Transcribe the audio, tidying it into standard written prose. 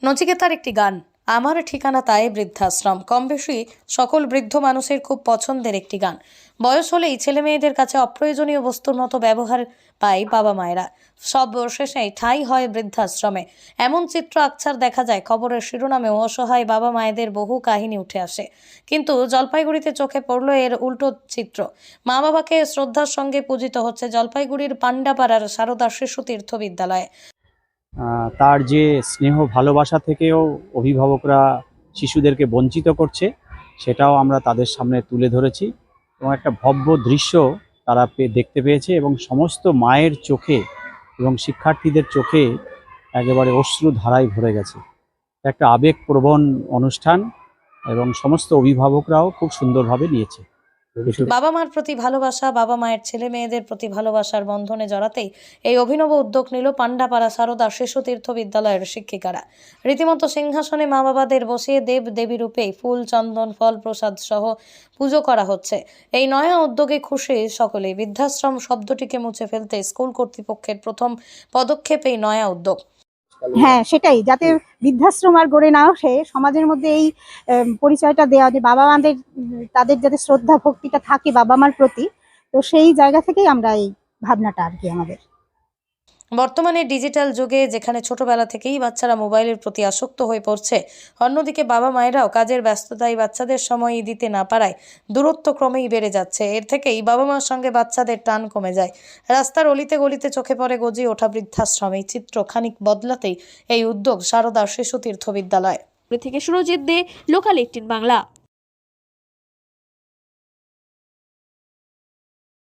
নচিকেতার একটি গান, আমার ঠিকানা তাই বৃদ্ধাশ্রম। কম বেশি সকল বৃদ্ধ মানুষের খুব পছন্দের একটি গান। বয়স হলেই ছেলে মেয়েদের কাছে অপ্রয়োজনীয় বস্তুর মতো ব্যবহার পায় বাবা মায়েরা। সব শেষেই ঠাঁই হয় বৃদ্ধাশ্রমে। এমন চিত্র আকছার দেখা যায় খবরের শিরোনামেও। অসহায় বাবা মায়েদের বহু কাহিনী উঠে আসে, কিন্তু জলপাইগুড়িতে চোখে পড়ল এর উল্টো চিত্র। মা বাবাকে শ্রদ্ধার সঙ্গে পূজিত হচ্ছে জলপাইগুড়ির পান্ডাপাড়ার সারদা শিশু তীর্থ বিদ্যালয়ে। তার যে স্নেহ ভালোবাসা থেকেও অভিভাবকরা শিশুদেরকে বঞ্চিত করছে, সেটাও আমরা তাদের সামনে তুলে ধরেছি এবং একটা ভব্য দৃশ্য তারা দেখতে পেয়েছে এবং সমস্ত মায়ের চোখে এবং শিক্ষার্থীদের চোখে একেবারে অশ্রু ধারায় ভরে গেছে। একটা আবেগপ্রবণ অনুষ্ঠান এবং সমস্ত অভিভাবকরাও খুব সুন্দরভাবে নিয়েছে। বাবা মার প্রতি ভালোবাসা, বাবা মায়ের ছেলে মেয়েদের প্রতি ভালোবাসার বন্ধনে জড়াতেই এই অভিনব উদ্যোগ নিল পান্ডাপাড়া সারদা শিশু তীর্থ বিদ্যালয়ের শিক্ষিকারা। রীতিমতো সিংহাসনে মা বাবাদের বসিয়ে দেব দেবী রূপে ফুল, চন্দন, ফল, প্রসাদ সহ পুজো করা হচ্ছে। এই নয়া উদ্যোগে খুশি সকলে। বৃদ্ধাশ্রম শব্দটিকে মুছে ফেলতে স্কুল কর্তৃপক্ষের প্রথম পদক্ষেপ এই নয়া উদ্যোগ। হ্যাঁ, সেটাই, যাতে বৃদ্ধাশ্রম আর গড়ে না ওঠে, সমাজের মধ্যে এই পরিচয়টা দেওয়া যে বাবা মাদের তাদের যাতে শ্রদ্ধা ভক্তিটা থাকে বাবা মার প্রতি। তো সেই জায়গা থেকেই আমরা এই ভাবনাটা আর কি আমাদের। বর্তমানে ডিজিটাল যুগে যেখানে ছোটবেলা থেকেই বাচ্চারা মোবাইলের প্রতি আসক্ত হয়ে পড়ছে, অন্যদিকে বাবা মায়েরাও কাজের ব্যস্ততায় বাচ্চাদের সময় দিতে না পারায় দূরত্ব ক্রমেই বেড়ে যাচ্ছে। এর থেকেই বাবা মার সঙ্গে বাচ্চাদের টান কমে যায়। রাস্তার অলিতে গলিতে চোখে পড়ে গজিয়ে ওঠা বৃদ্ধাশ্রম। এই চিত্র খানিক বদলাতেই এই উদ্যোগ সারদা শিশু তীর্থ বিদ্যালয় থেকে সুরজিৎ দে, লোকাল 18 বাংলা।